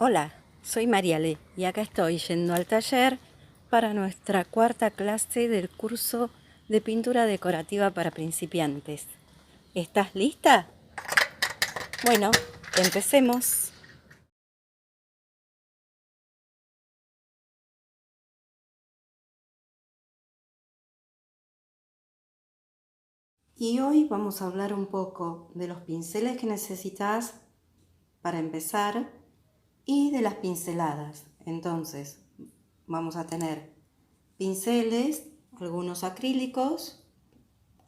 Hola, soy Mariale y acá estoy yendo al taller para nuestra cuarta clase del curso de pintura decorativa para principiantes. ¿Estás lista? Bueno, empecemos. Y hoy vamos a hablar un poco de los pinceles que necesitas para empezar y de las pinceladas. Entonces, vamos a tener pinceles, algunos acrílicos,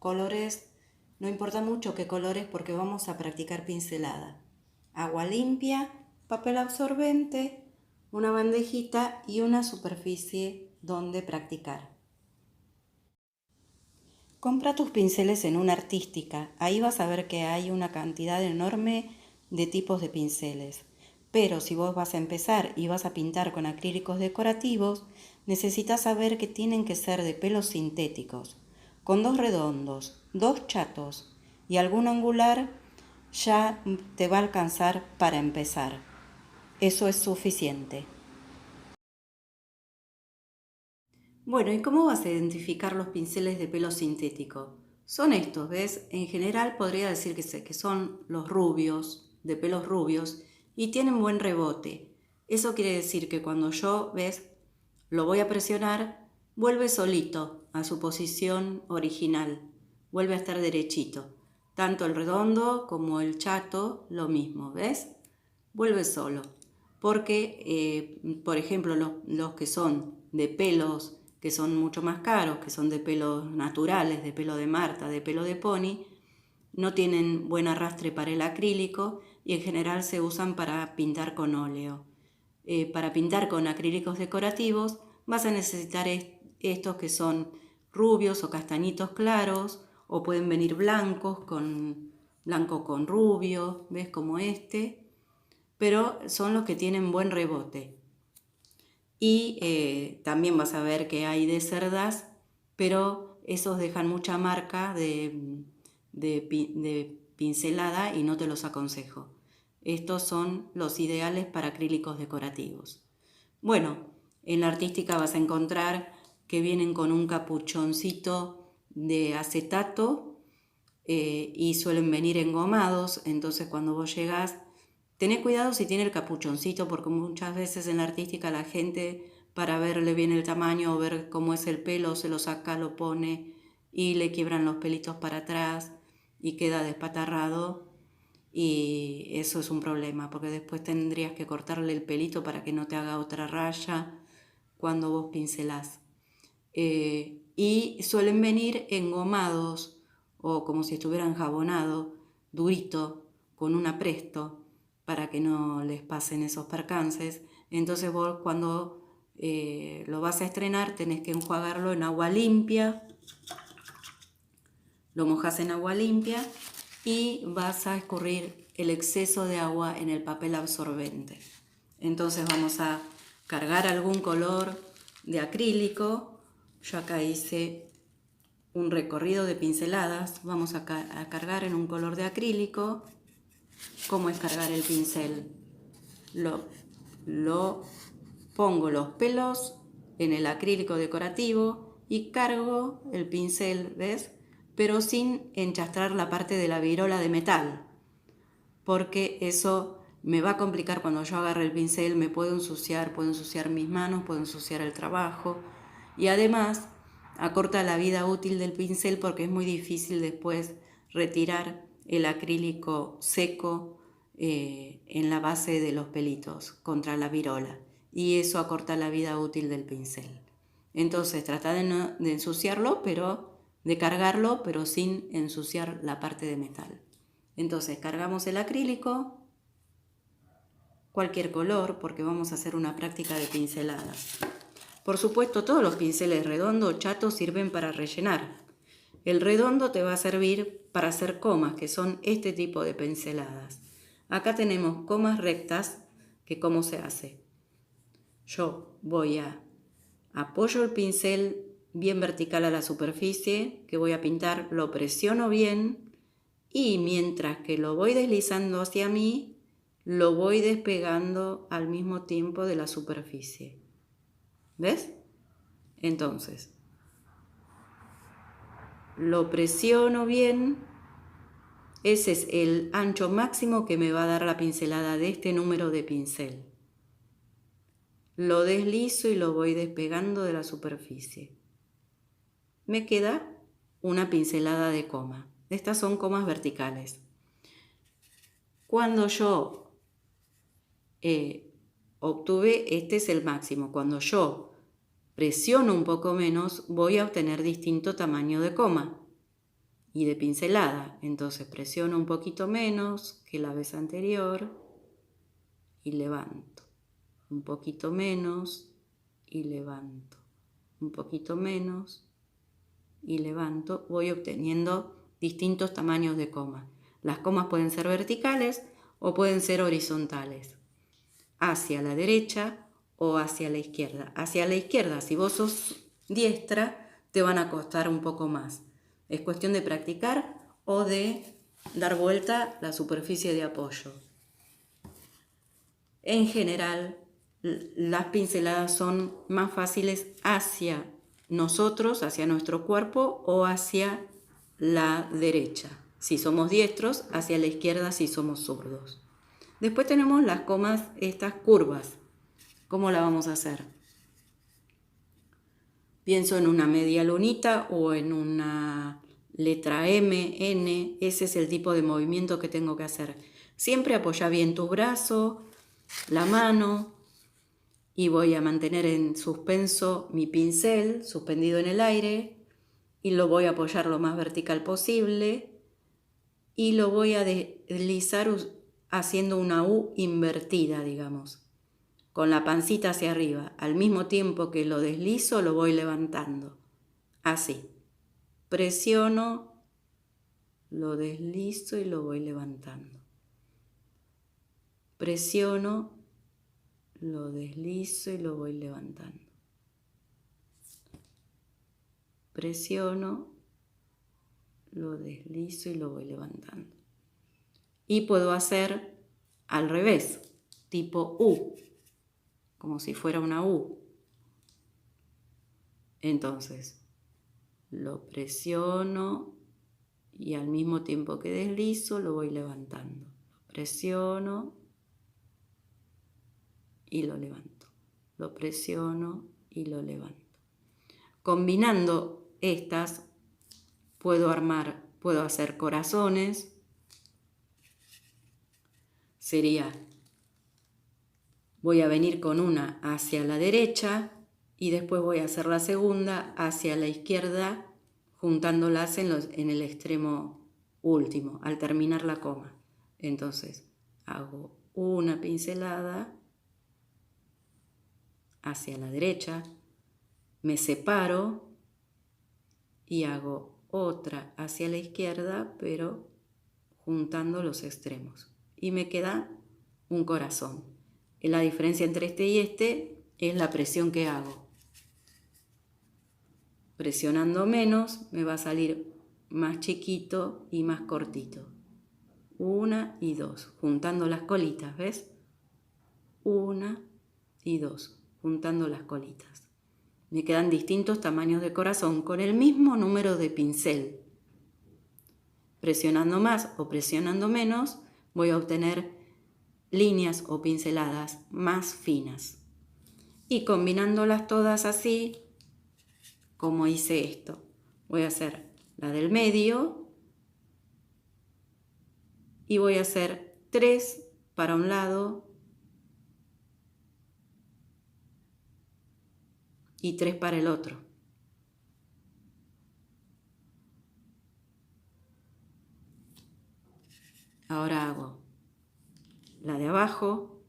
colores, no importa mucho qué colores porque vamos a practicar pincelada. Agua limpia, papel absorbente, una bandejita y una superficie donde practicar. Compra tus pinceles en una artística, ahí vas a ver que hay una cantidad enorme de tipos de pinceles. Pero si vos vas a empezar y vas a pintar con acrílicos decorativos, necesitas saber que tienen que ser de pelos sintéticos, con 2 redondos, 2 chatos y algún angular ya te va a alcanzar para empezar. Eso es suficiente. Bueno, ¿y cómo vas a identificar los pinceles de pelo sintético? Son estos, ¿ves? En general podría decir que son los rubios, de pelos rubios, y tienen buen rebote. Eso quiere decir que cuando yo, ¿ves? Lo voy a presionar, vuelve solito a su posición original, vuelve a estar derechito. Tanto el redondo como el chato, lo mismo, ¿ves? Vuelve solo. Porque, por ejemplo, los que son de pelos que son mucho más caros, que son de pelos naturales, de pelo de Marta, de pelo de pony, no tienen buen arrastre para el acrílico y en general se usan para pintar con óleo. Para pintar con acrílicos decorativos vas a necesitar estos que son rubios o castañitos claros, o pueden venir blanco con rubio, ¿ves? Como este, pero son los que tienen buen rebote. Y también vas a ver que hay de cerdas, pero esos dejan mucha marca de pincelada y no te los aconsejo. Estos son los ideales para acrílicos decorativos. Bueno, en la artística vas a encontrar que vienen con un capuchoncito de acetato y suelen venir engomados, entonces cuando vos llegás, tené cuidado si tiene el capuchoncito, porque muchas veces en la artística la gente, para verle bien el tamaño o ver cómo es el pelo, se lo saca, lo pone y le quiebran los pelitos para atrás y queda despatarrado, y eso es un problema, porque después tendrías que cortarle el pelito para que no te haga otra raya cuando vos pincelás. Y suelen venir engomados o como si estuvieran jabonados, durito, con un apresto, para que no les pasen esos percances. Entonces vos cuando lo vas a estrenar tenés que enjuagarlo en agua limpia, lo mojás en agua limpia y vas a escurrir el exceso de agua en el papel absorbente. Entonces vamos a cargar algún color de acrílico. Yo acá hice un recorrido de pinceladas. Vamos a cargar en un color de acrílico. ¿Cómo es cargar el pincel? Lo pongo los pelos en el acrílico decorativo y cargo el pincel, ¿ves? Pero sin enchastrar la parte de la virola de metal, porque eso me va a complicar cuando yo agarre el pincel, me puedo ensuciar mis manos, puedo ensuciar el trabajo, y además acorta la vida útil del pincel porque es muy difícil después retirar el acrílico seco en la base de los pelitos contra la virola, y eso acorta la vida útil del pincel. Entonces trata de ensuciarlo, de cargarlo, pero sin ensuciar la parte de metal. Entonces cargamos el acrílico, cualquier color, porque vamos a hacer una práctica de pinceladas. Por supuesto, todos los pinceles redondos o chatos sirven para rellenar. El redondo te va a servir para hacer comas, que son este tipo de pinceladas. Acá tenemos comas rectas, que cómo se hace. Yo apoyo el pincel bien vertical a la superficie que voy a pintar, lo presiono bien y mientras que lo voy deslizando hacia mí, lo voy despegando al mismo tiempo de la superficie. ¿Ves? Entonces, lo presiono bien. Ese es el ancho máximo que me va a dar la pincelada de este número de pincel. Lo deslizo y lo voy despegando de la superficie. Me queda una pincelada de coma. Estas son comas verticales. Cuando yo obtuve, este es el máximo. Cuando yo presiono un poco menos, voy a obtener distinto tamaño de coma y de pincelada. Entonces presiono un poquito menos que la vez anterior y levanto. Un poquito menos y levanto. Un poquito menos y levanto. Voy obteniendo distintos tamaños de coma. Las comas pueden ser verticales o pueden ser horizontales, hacia la derecha o hacia la izquierda. Hacia la izquierda, si vos sos diestra, te van a costar un poco más. Es cuestión de practicar o de dar vuelta la superficie de apoyo. En general, las pinceladas son más fáciles hacia nosotros, hacia nuestro cuerpo o hacia la derecha. Si somos diestros, hacia la izquierda si somos zurdos. Después tenemos las comas, estas curvas. ¿Cómo la vamos a hacer? Pienso en una media lunita o en una letra M, N. Ese es el tipo de movimiento que tengo que hacer. Siempre apoya bien tu brazo, la mano, y voy a mantener en suspenso mi pincel, suspendido en el aire, y lo voy a apoyar lo más vertical posible, y lo voy a deslizar haciendo una U invertida, digamos, con la pancita hacia arriba. Al mismo tiempo que lo deslizo, lo voy levantando. Así. Presiono, lo deslizo y lo voy levantando. Presiono, lo deslizo y lo voy levantando. Presiono, lo deslizo y lo voy levantando. Y puedo hacer al revés, tipo U, como si fuera una U. Entonces, lo presiono y al mismo tiempo que deslizo lo voy levantando. Lo presiono y lo levanto. Lo presiono y lo levanto. Combinando estas, puedo hacer corazones. Sería, voy a venir con una hacia la derecha y después voy a hacer la segunda hacia la izquierda, juntándolas en el extremo último, al terminar la coma. Entonces, hago una pincelada hacia la derecha, me separo y hago otra hacia la izquierda, pero juntando los extremos. Y me queda un corazón. La diferencia entre este y este es la presión que hago. Presionando menos me va a salir más chiquito y más cortito. Una y dos, juntando las colitas, ¿ves? Una y dos, juntando las colitas. Me quedan distintos tamaños de corazón con el mismo número de pincel. Presionando más o presionando menos, voy a obtener líneas o pinceladas más finas. Y combinándolas todas así, como hice esto, voy a hacer la del medio y voy a hacer 3 para un lado y 3 para el otro. Ahora hago la de abajo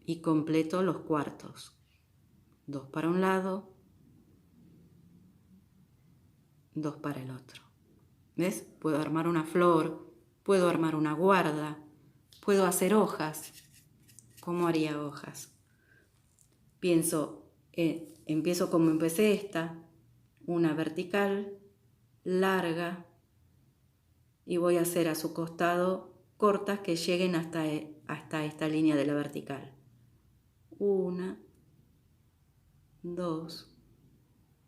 y completo los cuartos. 2 para un lado, 2 para el otro. ¿Ves? Puedo armar una flor, puedo armar una guarda, puedo hacer hojas. ¿Cómo haría hojas? Empiezo como empecé esta, una vertical, larga, y voy a hacer a su costado cortas que lleguen hasta esta línea de la vertical. 1, 2,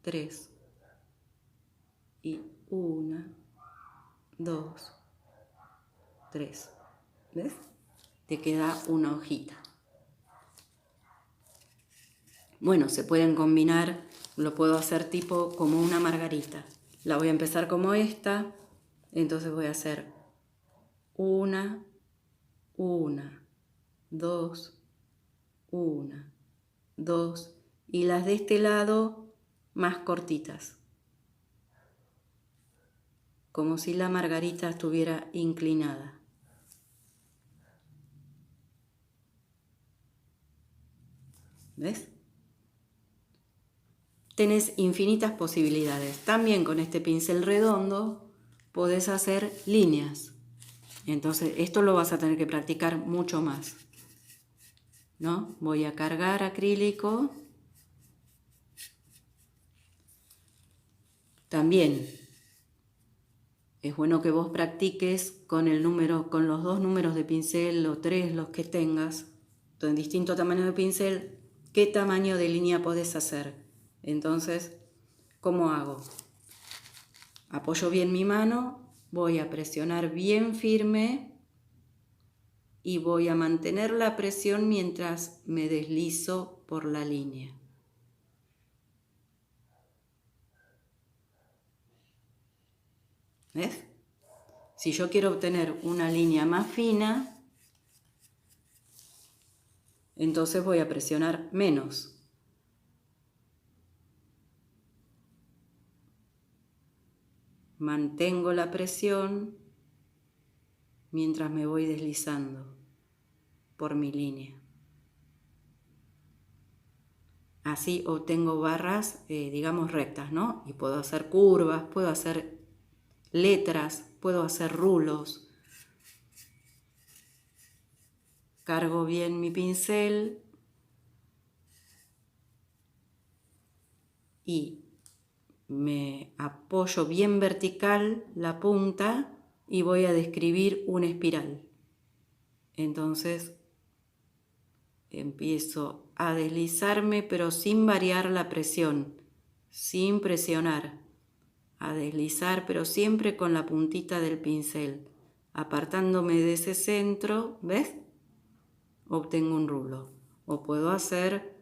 3 y 1, 2, 3. ¿Ves? Te queda una hojita. Bueno, se pueden combinar, lo puedo hacer tipo como una margarita. La voy a empezar como esta, entonces voy a hacer 1, 2, 1, 2 y las de este lado más cortitas. Como si la margarita estuviera inclinada. ¿Ves? Tenés infinitas posibilidades. También con este pincel redondo podés hacer líneas. Entonces esto lo vas a tener que practicar mucho más, ¿no? Voy a cargar acrílico. También es bueno que vos practiques con los 2 números de pincel o 3, los que tengas, en distinto tamaño de pincel, qué tamaño de línea podés hacer. Entonces, ¿cómo hago? Apoyo bien mi mano, voy a presionar bien firme y voy a mantener la presión mientras me deslizo por la línea. ¿Ves? Si yo quiero obtener una línea más fina, entonces voy a presionar menos. Mantengo la presión mientras me voy deslizando por mi línea. Así obtengo barras, digamos, rectas, ¿no? Y puedo hacer curvas, puedo hacer letras, puedo hacer rulos. Cargo bien mi pincel y me apoyo bien vertical la punta y voy a describir una espiral. Entonces empiezo a deslizarme pero sin variar la presión, sin presionar. A deslizar pero siempre con la puntita del pincel, apartándome de ese centro, ¿ves? Obtengo un rulo. O puedo hacer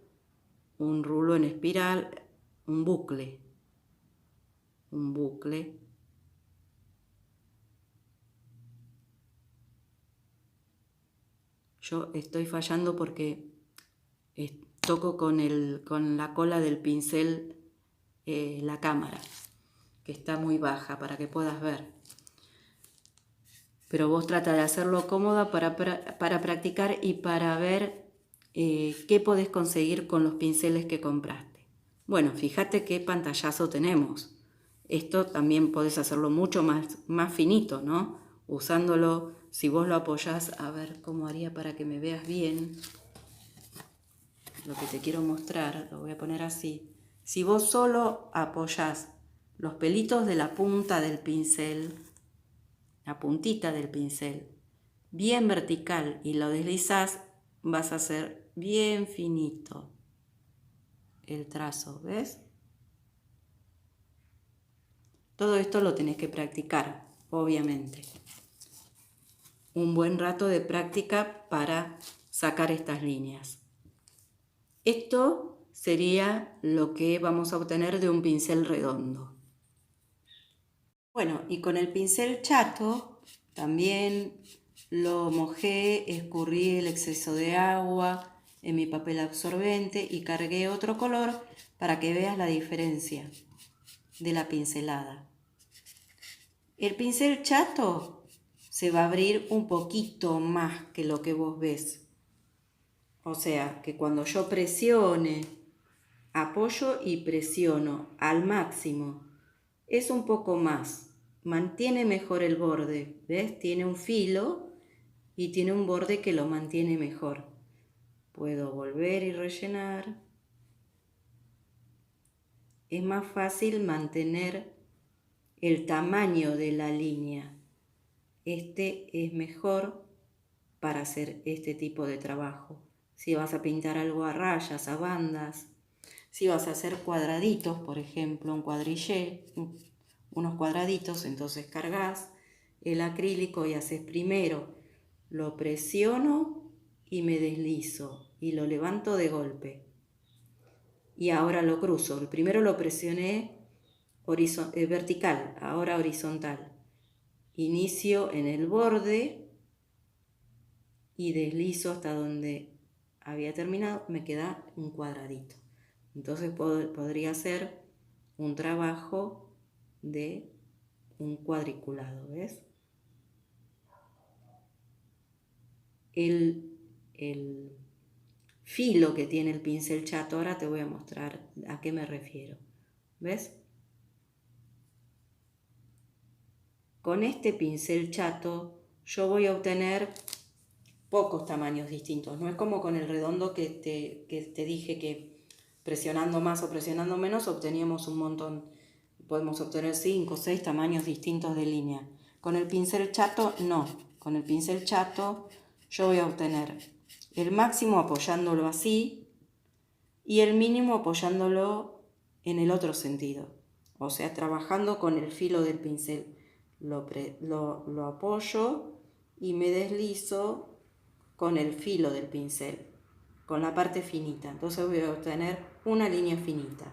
un rulo en espiral, un bucle. Un bucle. Yo estoy fallando porque toco con la cola del pincel la cámara, que está muy baja para que puedas ver. Pero vos trata de hacerlo cómoda para practicar y para ver qué podés conseguir con los pinceles que compraste. Bueno, fíjate qué pantallazo tenemos. Esto también podés hacerlo mucho más finito, ¿no? Usándolo, si vos lo apoyás, a ver cómo haría para que me veas bien. Lo que te quiero mostrar, lo voy a poner así. Si vos solo apoyás los pelitos de la punta del pincel, la puntita del pincel, bien vertical y lo deslizás, vas a hacer bien finito el trazo, ¿ves? Todo esto lo tenés que practicar, obviamente. Un buen rato de práctica para sacar estas líneas. Esto sería lo que vamos a obtener de un pincel redondo. Bueno, y con el pincel chato también lo mojé, escurrí el exceso de agua en mi papel absorbente y cargué otro color para que veas la diferencia de la pincelada. El pincel chato se va a abrir un poquito más que lo que vos ves. O sea, que cuando yo presione, apoyo y presiono al máximo, es un poco más. Mantiene mejor el borde, ¿ves? Tiene un filo y tiene un borde que lo mantiene mejor. Puedo volver y rellenar. Es más fácil mantener el tamaño de la línea. este es mejor para hacer este tipo de trabajo. Si vas a pintar algo a rayas, a bandas, si vas a hacer cuadraditos, por ejemplo, un cuadrillé, unos cuadraditos, entonces cargas el acrílico y haces primero, lo presiono y me deslizo y lo levanto de golpe. Y ahora lo cruzo. El primero lo presioné vertical, ahora horizontal. Inicio en el borde y deslizo hasta donde había terminado, me queda un cuadradito. Entonces podría hacer un trabajo de un cuadriculado, ¿ves? El filo que tiene el pincel chato, ahora te voy a mostrar a qué me refiero, ¿ves? Con este pincel chato yo voy a obtener pocos tamaños distintos. No es como con el redondo que te dije que presionando más o presionando menos obteníamos un montón. Podemos obtener 5 o 6 tamaños distintos de línea. Con el pincel chato no. Con el pincel chato yo voy a obtener el máximo apoyándolo así y el mínimo apoyándolo en el otro sentido. O sea, trabajando con el filo del pincel. Lo apoyo y me deslizo con el filo del pincel, con la parte finita. Entonces voy a obtener una línea finita.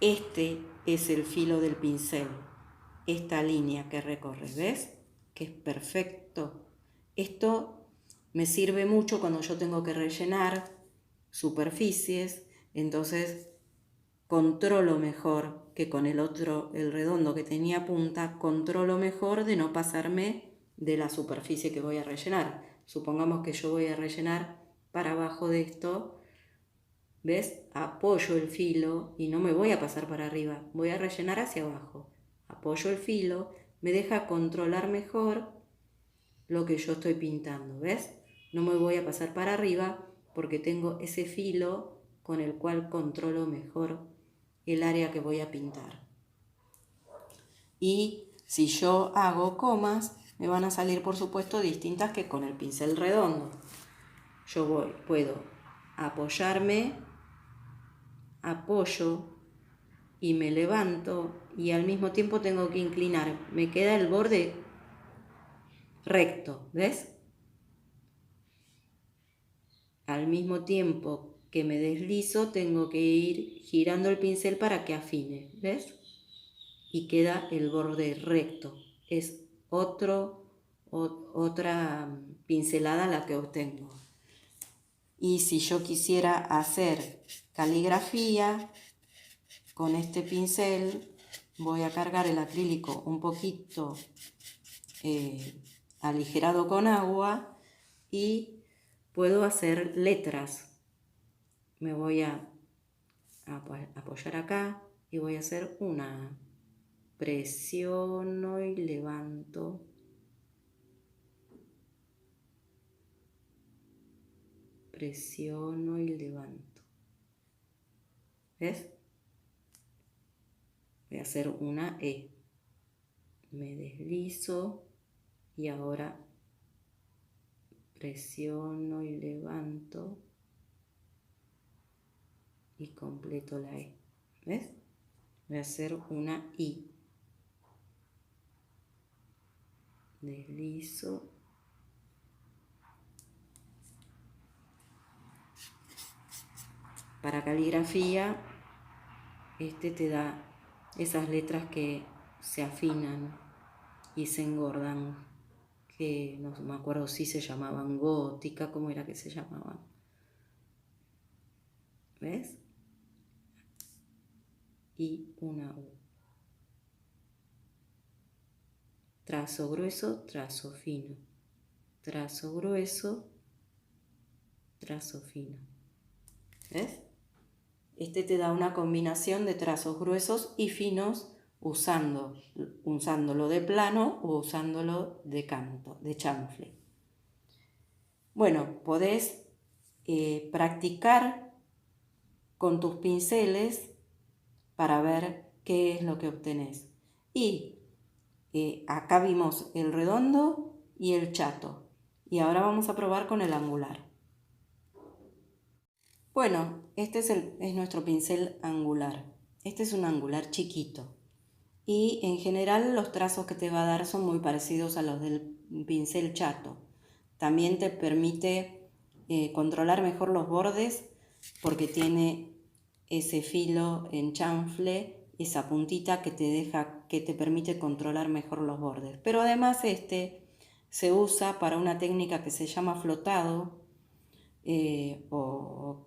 Este es el filo del pincel, esta línea que recorre, ¿ves? Que es perfecto. Esto me sirve mucho cuando yo tengo que rellenar superficies, entonces controlo mejor que con el otro, el redondo que tenía punta, controlo mejor de no pasarme de la superficie que voy a rellenar. Supongamos que yo voy a rellenar para abajo de esto, ¿ves? Apoyo el filo y no me voy a pasar para arriba, voy a rellenar hacia abajo. Apoyo el filo, me deja controlar mejor lo que yo estoy pintando, ¿ves? No me voy a pasar para arriba porque tengo ese filo con el cual controlo mejor el área que voy a pintar. Y si yo hago comas, me van a salir por supuesto distintas que con el pincel redondo. Yo puedo apoyarme, apoyo y me levanto y al mismo tiempo tengo que inclinar. Me queda el borde recto, ¿ves? Al mismo tiempo que me deslizo, tengo que ir girando el pincel para que afine, ¿ves? Y queda el borde recto. Es otra pincelada la que obtengo. Y si yo quisiera hacer caligrafía, con este pincel voy a cargar el acrílico un poquito aligerado con agua y puedo hacer letras. Me voy a apoyar acá y voy a hacer una. Presiono y levanto. Presiono y levanto. ¿Ves? Voy a hacer una E. Me deslizo y ahora presiono y levanto y completo la E. ¿Ves? Voy a hacer una I. Deslizo. Para caligrafía, este te da esas letras que se afinan y se engordan, que no me acuerdo si se llamaban gótica, ¿cómo era que se llamaban? ¿Ves? Y una U. Trazo grueso, trazo fino. Trazo grueso, trazo fino. ¿Ves? Este te da una combinación de trazos gruesos y finos usándolo de plano o usándolo de canto, de chanfle. Bueno, podés practicar con tus pinceles para ver qué es lo que obtenés. Y acá vimos el redondo y el chato. Y ahora vamos a probar con el angular. Bueno, este es nuestro pincel angular. Este es un angular chiquito. Y en general los trazos que te va a dar son muy parecidos a los del pincel chato. También te permite controlar mejor los bordes porque tiene ese filo en chanfle, esa puntita que te permite controlar mejor los bordes. Pero además este se usa para una técnica que se llama flotado o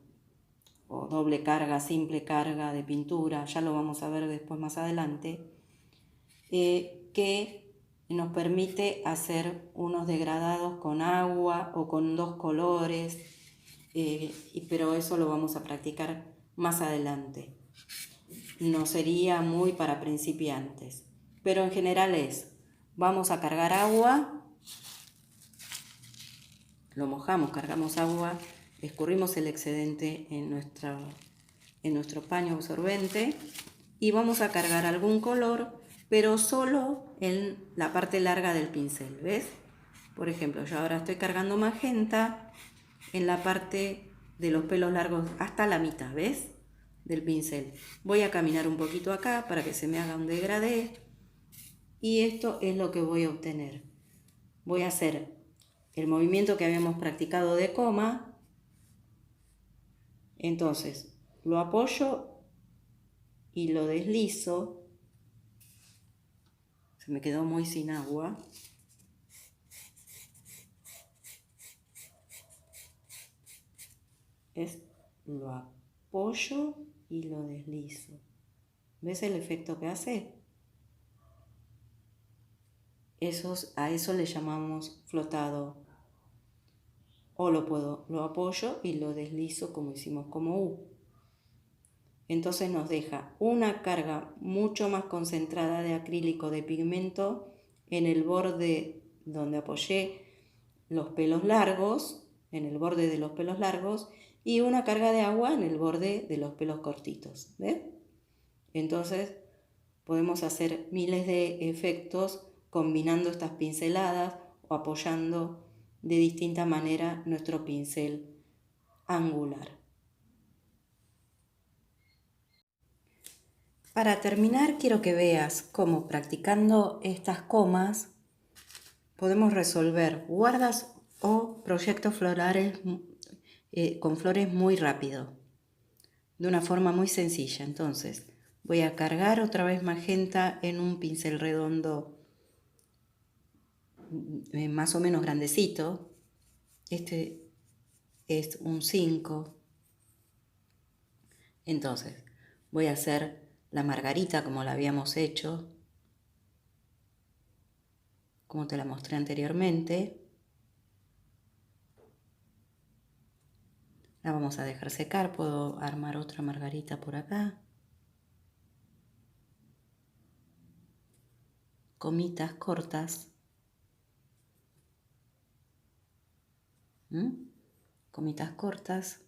doble carga, simple carga de pintura, ya lo vamos a ver después más adelante, que nos permite hacer unos degradados con agua o con dos colores, pero eso lo vamos a practicar más adelante. No sería muy para principiantes, pero en general vamos a cargar agua, lo mojamos, cargamos agua, escurrimos el excedente en nuestro paño absorbente y vamos a cargar algún color, pero solo en la parte larga del pincel, ¿ves? Por ejemplo, yo ahora estoy cargando magenta en la parte de los pelos largos hasta la mitad, ¿ves? Del pincel. Voy a caminar un poquito acá para que se me haga un degradé y esto es lo que voy a obtener. Voy a hacer el movimiento que habíamos practicado de coma. Entonces lo apoyo y lo deslizo. Se me quedó muy sin agua. Lo apoyo y lo deslizo. ¿Ves el efecto que hace? A eso le llamamos flotado. O lo apoyo y lo deslizo como hicimos como U. Entonces nos deja una carga mucho más concentrada de acrílico de pigmento en el borde donde apoyé los pelos largos, en el borde de los pelos largos, y una carga de agua en el borde de los pelos cortitos. ¿Ves? Entonces podemos hacer miles de efectos combinando estas pinceladas o apoyando de distinta manera nuestro pincel angular. Para terminar, quiero que veas cómo practicando estas comas podemos resolver guardas o proyectos florales con flores muy rápido, de una forma muy sencilla. Entonces, voy a cargar otra vez magenta en un pincel redondo más o menos grandecito. Este es un 5. Entonces, voy a hacer la margarita como la habíamos hecho, como te la mostré anteriormente. La vamos a dejar secar, puedo armar otra margarita por acá. Comitas cortas. Comitas cortas.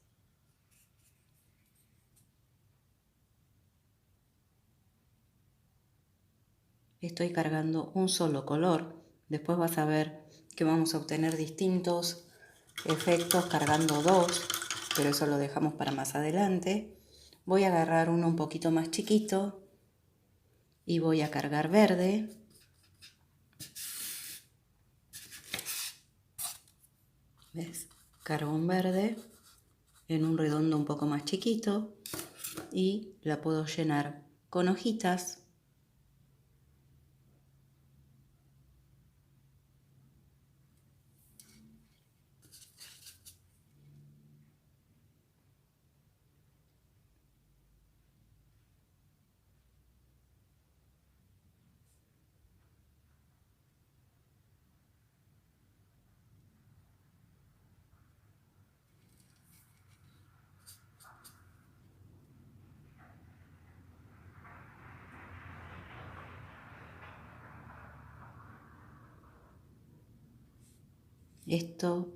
Estoy cargando un solo color. Después vas a ver que vamos a obtener distintos efectos cargando dos, pero eso lo dejamos para más adelante. Voy a agarrar uno un poquito más chiquito y voy a cargar verde. ¿Ves? Cargo un verde en un redondo un poco más chiquito y la puedo llenar con hojitas. Esto,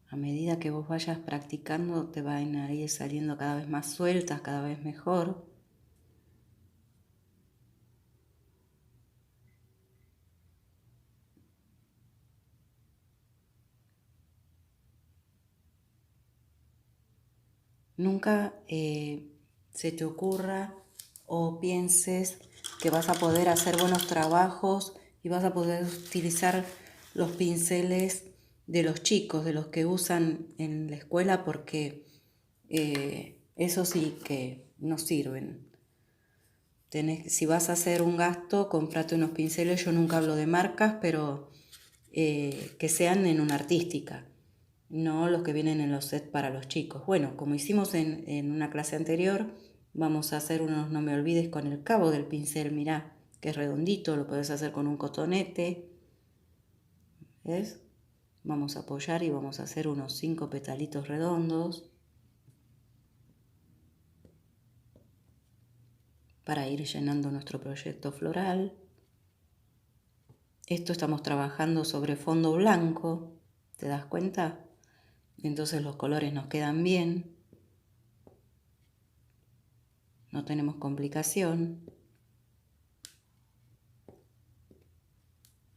a medida que vos vayas practicando, te van a ir saliendo cada vez más sueltas, cada vez mejor. nunca se te ocurra o pienses que vas a poder hacer buenos trabajos y vas a poder utilizar los pinceles de los chicos, de los que usan en la escuela, porque eso sí que no sirven. Si vas a hacer un gasto, cómprate unos pinceles, yo nunca hablo de marcas, pero que sean en una artística, no los que vienen en los sets para los chicos. Bueno, como hicimos en una clase anterior, vamos a hacer unos no me olvides con el cabo del pincel, mirá, que es redondito, lo puedes hacer con un cotonete, ¿ves? Vamos a apoyar y vamos a hacer unos 5 petalitos redondos para ir llenando nuestro proyecto floral. Esto estamos trabajando sobre fondo blanco, ¿te das cuenta? Entonces los colores nos quedan bien, no tenemos complicación.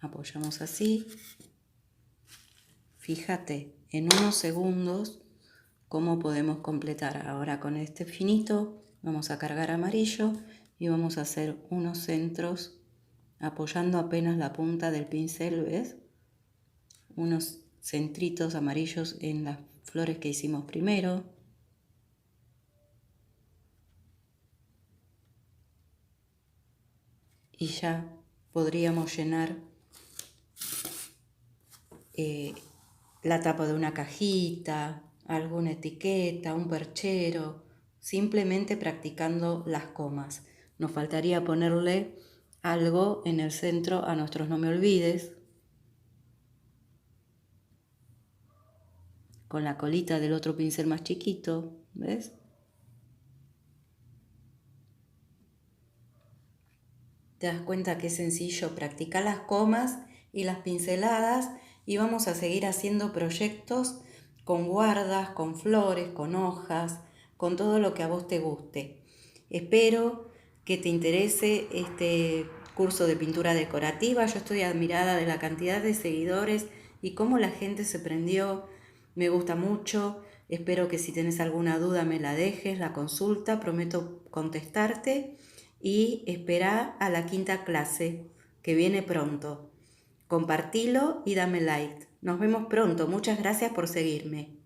Apoyamos así. Fíjate en unos segundos cómo podemos completar. Ahora con este finito vamos a cargar amarillo y vamos a hacer unos centros apoyando apenas la punta del pincel, ¿ves? Unos centritos amarillos en las flores que hicimos primero. Y ya podríamos llenar la tapa de una cajita, alguna etiqueta, un perchero, simplemente practicando las comas. Nos faltaría ponerle algo en el centro a nuestros no me olvides, con la colita del otro pincel más chiquito, ¿ves? Te das cuenta que es sencillo practicar las comas y las pinceladas, y vamos a seguir haciendo proyectos con guardas, con flores, con hojas, con todo lo que a vos te guste. Espero que te interese este curso de pintura decorativa. Yo estoy admirada de la cantidad de seguidores y cómo la gente se prendió. Me gusta mucho. Espero que si tenés alguna duda me la dejes, la consulta. Prometo contestarte. Y espera a la 5ª clase, que viene pronto. Compartilo y dame like. Nos vemos pronto. Muchas gracias por seguirme.